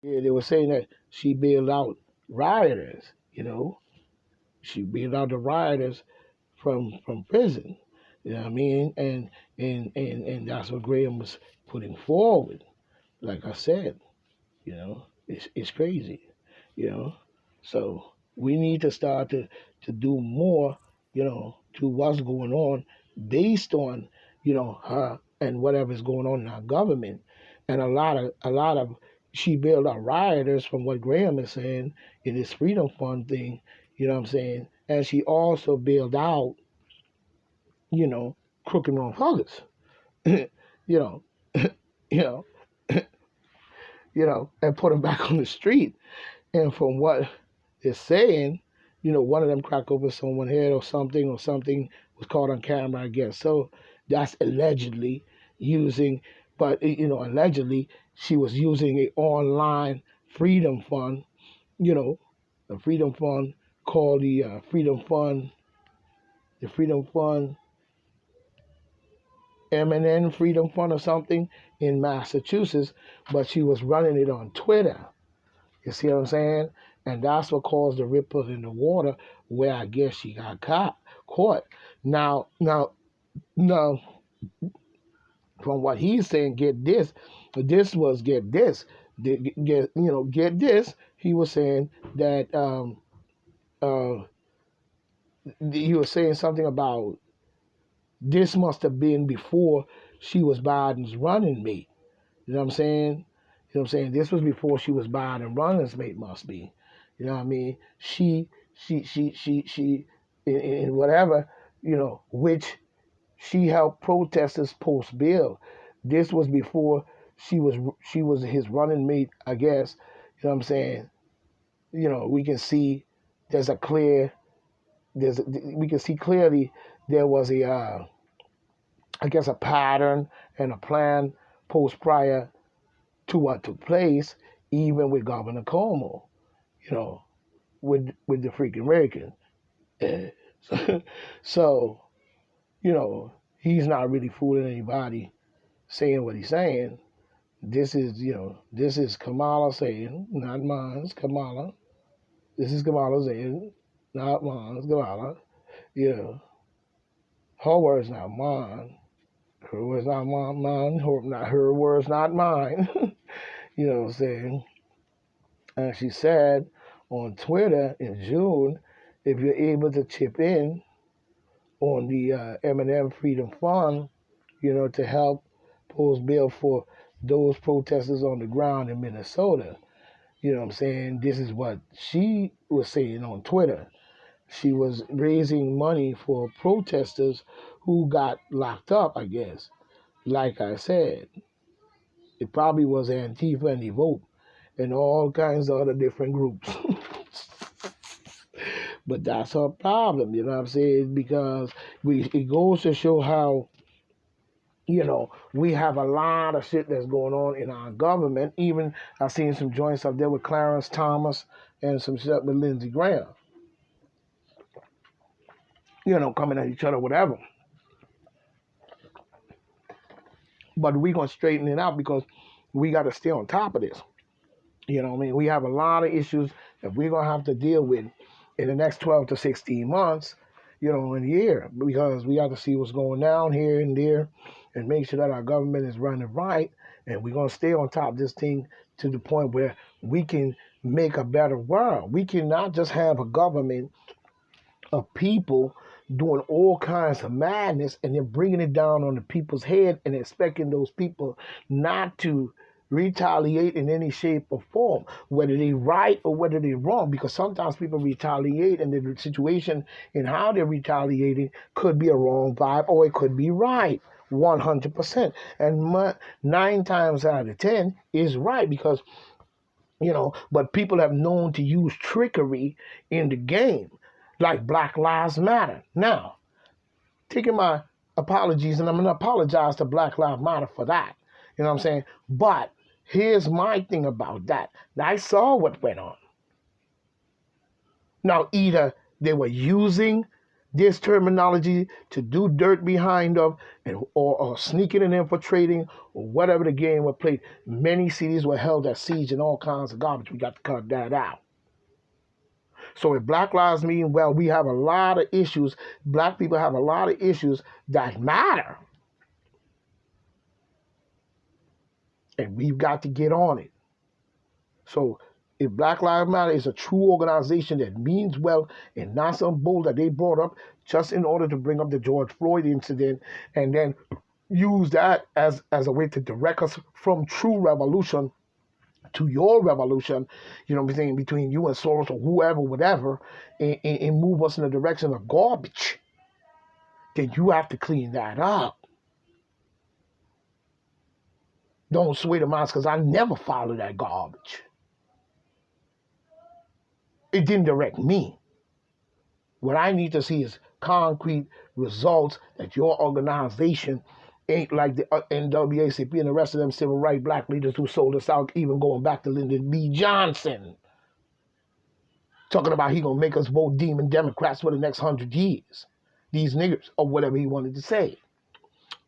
Yeah, they were saying that she bailed out rioters. She bailed out the rioters from prison. You know what I mean? And that's what Graham was putting forward. Like I said, it's crazy. You know, so we need to start to do more. To what's going on based on her and whatever's going on in our government, and a lot of she bailed out rioters from what Graham is saying in this Freedom Fund thing. You know what I'm saying? And she also bailed out you know, crooked motherfuckers. you know, you know, and put them back on the street. And from what they're saying, one of them cracked over someone's head or something was caught on camera, I guess. So that's allegedly using, but allegedly she was using a online freedom fund, you know, a freedom fund called the Freedom Fund M&N Freedom Fund or something in Massachusetts, but she was running it on Twitter. You see what I'm saying? And that's what caused the ripples in the water, where I guess she got caught. Now, from what he's saying, get this. This was get this. Get this. He was saying that uh, he was saying something about this must have been before she was Biden's running mate. You know what I'm saying? You know what I'm saying? This was before she was Biden running mate, must be. You know what I mean? She in whatever, which she helped protesters post bill. This was before she was his running mate, I guess. You know what I'm saying? We can see there's a clear we can see clearly there was I guess a pattern and a plan post prior to what took place, even with Governor Cuomo, you know, with the freaking American. So, he's not really fooling anybody saying what he's saying. This is Kamala saying, not mine, it's Kamala. This is Kamala saying, not mine, it's Kamala. You know, her words not mine. Her words not mine. Her words not mine. You know what I'm saying? And she said on Twitter in June, if you're able to chip in on the M&M Freedom Fund, to help post bill for those protesters on the ground in Minnesota. You know what I'm saying? This is what she was saying on Twitter. She was raising money for protesters who got locked up, I guess. Like I said, it probably was Antifa and Evoke and all kinds of other different groups. But that's our problem, you know what I'm saying? Because it goes to show how, we have a lot of shit that's going on in our government. Even I've seen some joints up there with Clarence Thomas and some shit with Lindsey Graham, coming at each other, whatever. But we're going to straighten it out because we got to stay on top of this. You know what I mean? We have a lot of issues that we're going to have to deal with in the next 12 to 16 months, in a year, because we got to see what's going down here and there and make sure that our government is running right. And we're going to stay on top of this thing to the point where we can make a better world. We cannot just have a government of people doing all kinds of madness and then bringing it down on the people's head and expecting those people not to retaliate in any shape or form, whether they right or whether they're wrong, because sometimes people retaliate and the situation and how they're retaliating could be a wrong vibe or it could be right 100%. And 9 times out of 10 is right because, but people have known to use trickery in the game, like Black Lives Matter. Now, taking my apologies, and I'm going to apologize to Black Lives Matter for that. You know what I'm saying? But here's my thing about that. I saw what went on. Now, either they were using this terminology to do dirt behind them or sneaking and infiltrating or whatever the game was played. Many cities were held at siege and all kinds of garbage. We got to cut that out. So if Black Lives mean, well, we have a lot of issues. Black people have a lot of issues that matter. And we've got to get on it. So if Black Lives Matter is a true organization that means well and not some bull that they brought up just in order to bring up the George Floyd incident and then use that as a way to direct us from true revolution to your revolution, you know what I'm saying, between you and Soros or whoever, whatever, and move us in the direction of garbage, then you have to clean that up. Don't sway the minds, because I never follow that garbage. It didn't direct me. What I need to see is concrete results that your organization ain't like the NAACP and the rest of them civil rights black leaders who sold us out, even going back to Lyndon B. Johnson. Talking about he gonna make us vote demon Democrats for the next 100 years. These niggers, or whatever he wanted to say.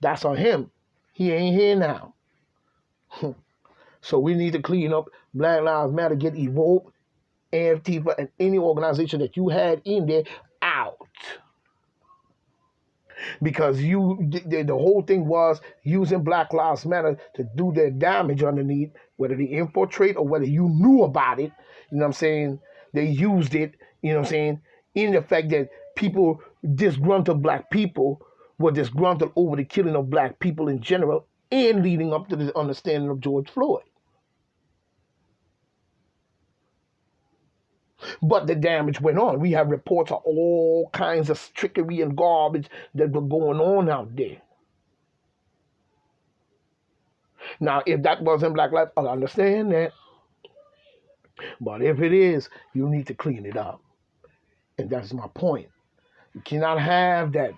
That's on him. He ain't here now. So we need to clean up Black Lives Matter, get Evoke, Antifa, and any organization that you had in there out. Because the whole thing was using Black Lives Matter to do their damage underneath, whether they infiltrate or whether you knew about it, you know what I'm saying? They used it, you know what I'm saying, in the fact that people, disgruntled black people, were disgruntled over the killing of black people in general and leading up to the understanding of George Floyd. But the damage went on. We have reports of all kinds of trickery and garbage that were going on out there. Now, if that wasn't Black Lives, I understand that. But if it is, you need to clean it up. And that's my point. You cannot have that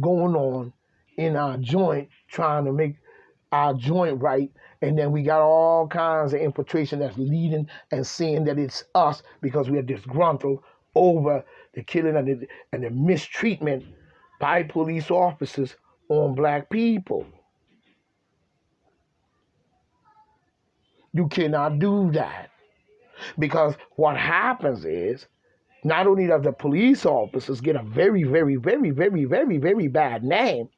going on in our joint, trying to make our joint right, and then we got all kinds of infiltration that's leading and saying that it's us because we are disgruntled over the killing and the mistreatment by police officers on black people. You cannot do that, because what happens is, not only does the police officers get a very, very, very, very, very, very bad name,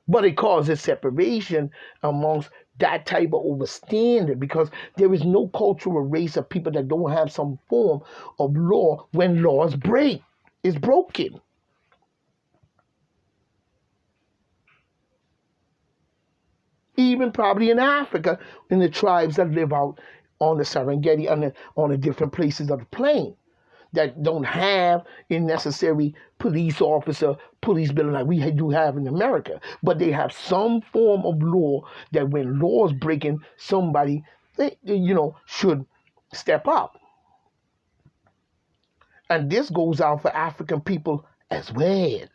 but it causes separation amongst that type of overstanding, because there is no cultural race of people that don't have some form of law when laws break. It's broken. Even probably in Africa, in the tribes that live out on the Serengeti, on the different places of the plain, that don't have a necessary police officer, police building like we do have in America. But they have some form of law that when laws breaking, somebody, should step up. And this goes out for African people as well.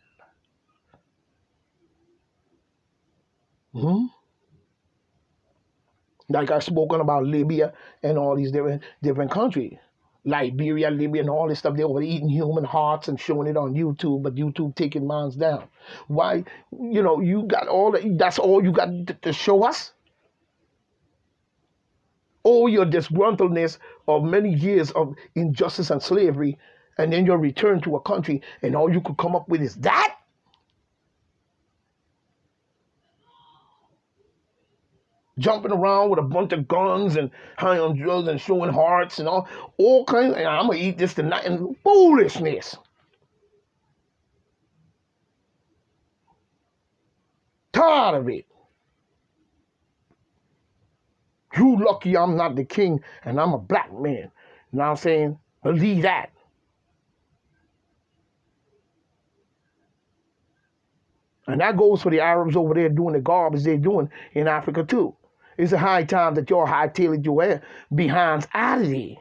Like I've spoken about Libya and all these different countries. Liberia, Libya, and all this stuff. They were eating human hearts and showing it on YouTube, but YouTube taking mines down. Why? You got all that. That's all you got to show us? All your disgruntledness of many years of injustice and slavery, and then your return to a country, and all you could come up with is that? Jumping around with a bunch of guns and high on drugs and showing hearts and all kinds of, I'm going to eat this tonight, and foolishness. Tired of it. You lucky I'm not the king and I'm a black man. You know what I'm saying? Believe that. And that goes for the Arabs over there doing the garbage they're doing in Africa too. It's a high time that y'all hightailed your behinds out of there,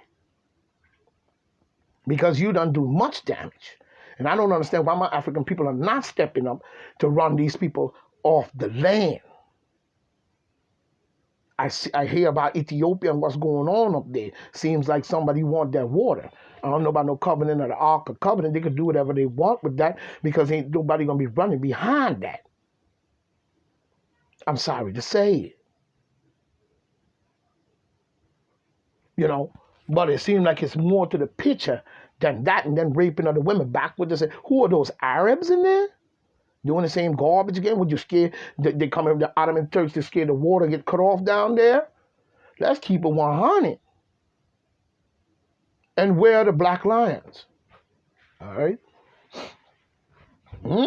because you done do much damage. And I don't understand why my African people are not stepping up to run these people off the land. I hear about Ethiopia and what's going on up there. Seems like somebody want that water. I don't know about no covenant or the Ark of Covenant. They can do whatever they want with that because ain't nobody gonna be running behind that. I'm sorry to say it. You know, but it seems like it's more to the picture than that, and then raping other women. Back with this, who are those Arabs in there doing the same garbage again? Would you scare they come in the Ottoman Turks to scare the water get cut off down there? Let's keep it 100. And where are the black lions? All right. Hmm?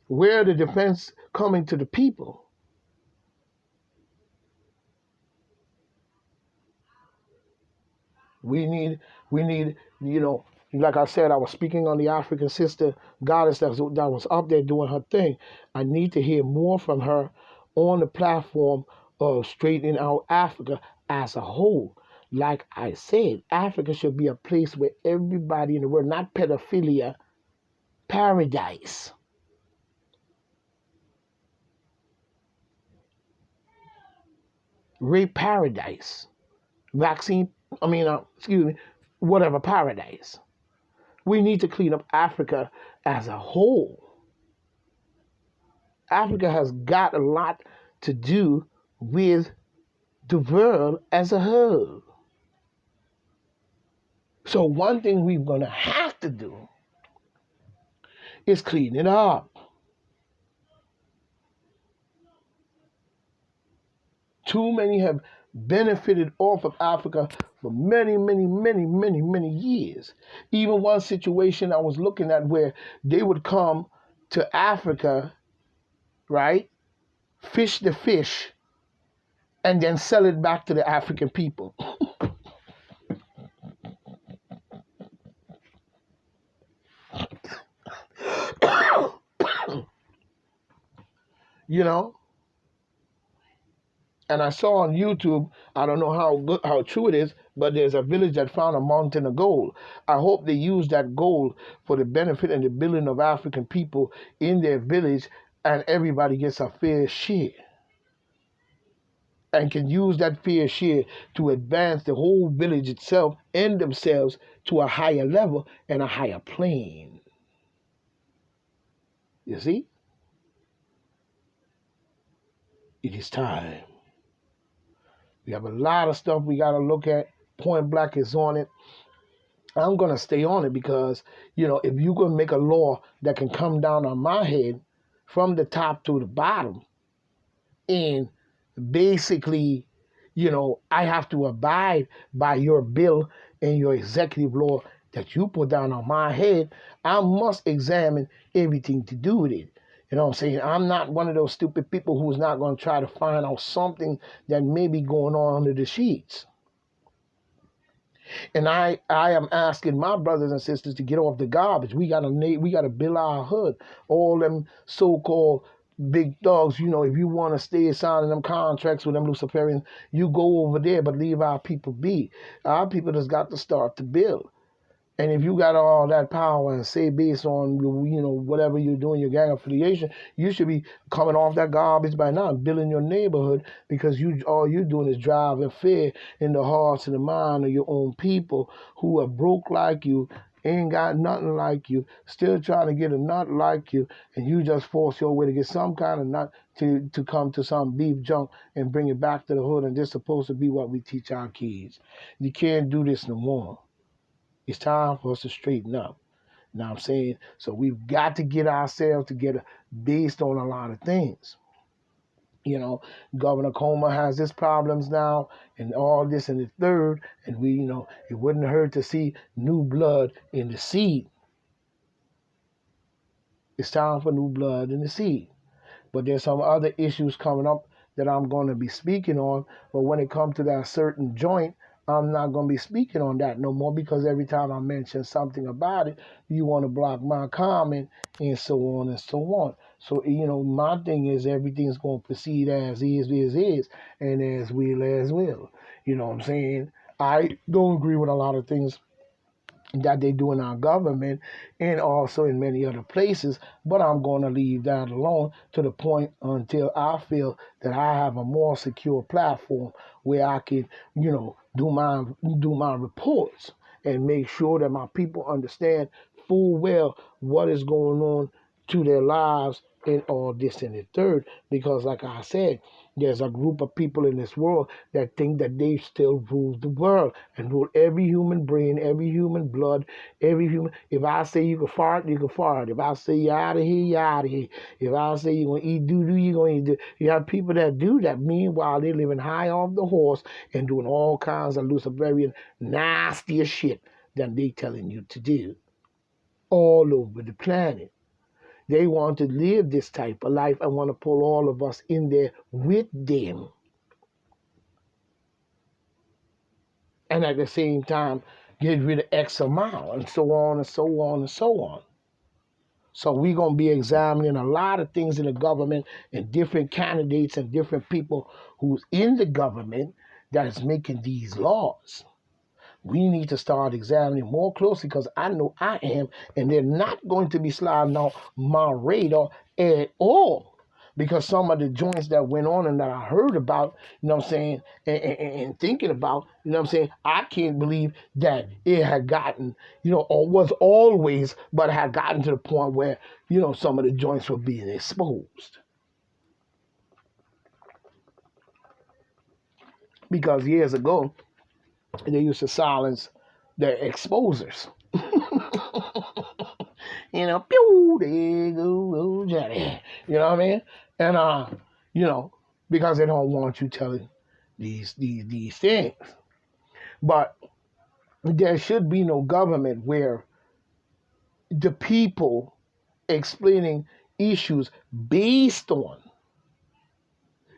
Where are the defense coming to the people? We need, you know, like I said, I was speaking on the African sister goddess that was up there doing her thing. I need to hear more from her on the platform of straightening out Africa as a whole. Like I said, Africa should be a place where everybody in the world, not pedophilia, paradise. Rape paradise. Vaccine, excuse me, whatever paradise. We need to clean up Africa as a whole. Africa has got a lot to do with the world as a whole. So one thing we're going to have to do is clean it up. Too many have benefited off of Africa for many, many, many, many, many years. Even one situation I was looking at where they would come to Africa, right? Fish the fish and then sell it back to the African people. You know? And I saw on YouTube, I don't know how true it is, but there's a village that found a mountain of gold. I hope they use that gold for the benefit and the building of African people in their village, and everybody gets a fair share. And can use that fair share to advance the whole village itself and themselves to a higher level and a higher plane. You see? It is time. We have a lot of stuff we got to look at. Point Black is on it. I'm going to stay on it because, if you're going to make a law that can come down on my head from the top to the bottom, and basically, I have to abide by your bill and your executive law that you put down on my head, I must examine everything to do with it. You know what I'm saying? I'm not one of those stupid people who's not going to try to find out something that may be going on under the sheets. And I am asking my brothers and sisters to get off the garbage. We gotta build our hood. All them so-called big dogs, if you want to stay signing them contracts with them Luciferians, you go over there, but leave our people be. Our people just got to start to build. And if you got all that power and say based on whatever you're doing, your gang affiliation, you should be coming off that garbage by now, building your neighborhood, because all you're doing is driving fear in the hearts and the mind of your own people who are broke like you, ain't got nothing like you, still trying to get a nut like you, and you just force your way to get some kind of nut to come to some beef junk and bring it back to the hood, and this is supposed to be what we teach our kids. You can't do this no more. It's time for us to straighten up. You know what I'm saying? So we've got to get ourselves together based on a lot of things. Governor Comer has his problems now and all this and the third. And it wouldn't hurt to see new blood in the seed. It's time for new blood in the seed. But there's some other issues coming up that I'm going to be speaking on. But when it comes to that certain joint, I'm not going to be speaking on that no more, because every time I mention something about it, you want to block my comment and so on and so on. So, my thing is everything's going to proceed as is, and as will. You know what I'm saying? I don't agree with a lot of things that they do in our government and also in many other places. But I'm going to leave that alone to the point until I feel that I have a more secure platform where I can, do my reports and make sure that my people understand full well what is going on to their lives and all this and the third. Because like I said, there's a group of people in this world that think that they still rule the world and rule every human brain, every human blood, every human. If I say you can fart, you can fart. If I say you out of here, you out of here. If I say you're going to eat doo-doo, you're going to eat doo. You have people that do that. Meanwhile, they're living high off the horse and doing all kinds of Luciferian nastier shit than they telling you to do all over the planet. They want to live this type of life and want to pull all of us in there with them. And at the same time, get rid of X amount and so on and so on and so on. So we're going to be examining a lot of things in the government and different candidates and different people who's in the government that is making these laws. We need to start examining more closely because I know I am, and they're not going to be sliding on my radar at all. Because some of the joints that went on and that I heard about, and thinking about, I can't believe that it had gotten, or was always, but had gotten to the point where, some of the joints were being exposed. Because years ago, they used to silence their exposers. Pew, there go Johnny. You know what I mean? And because they don't want you telling these things. But there should be no government where the people explaining issues based on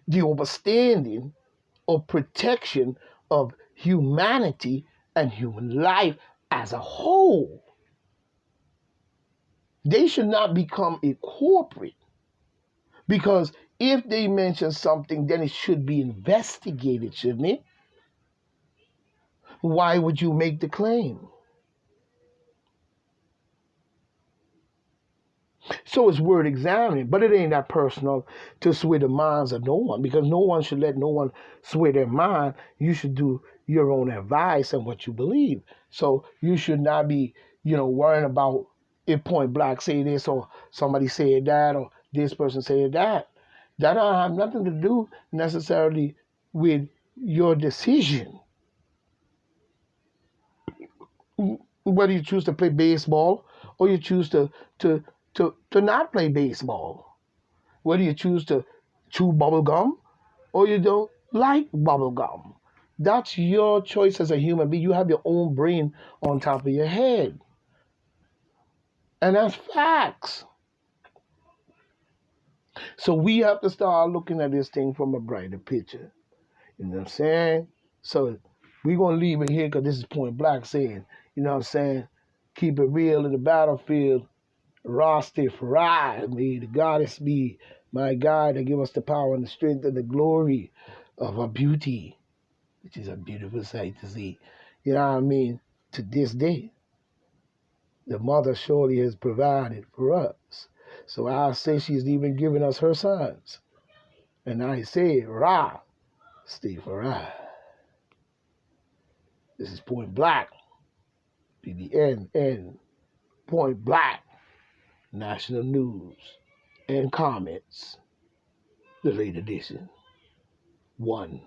the understanding or protection of humanity and human life as a whole. They should not become a corporate, because if they mention something, then it should be investigated, shouldn't it? Why would you make the claim? So it's worth examining, but it ain't that personal to sway the minds of no one, because no one should let no one sway their mind. You should do your own advice and what you believe. So you should not be, worrying about if point blank say this or somebody said that or this person said that. That don't have nothing to do necessarily with your decision. Whether you choose to play baseball or you choose to not play baseball. Whether you choose to chew bubble gum or you don't like bubble gum. That's your choice as a human being. You have your own brain on top of your head. And that's facts. So we have to start looking at this thing from a brighter picture. You know what I'm saying? So we're going to leave it here because this is point blank saying, keep it real in the battlefield. Rastafari, may the goddess be my guide and give us the power and the strength and the glory of her beauty, which is a beautiful sight to see. You know what I mean? To this day, the mother surely has provided for us. So I say she's even given us her sons. And I say, Ra, Rastafari. This is Point Black, BBN, Point Black, National News and Comments, the late edition. 1.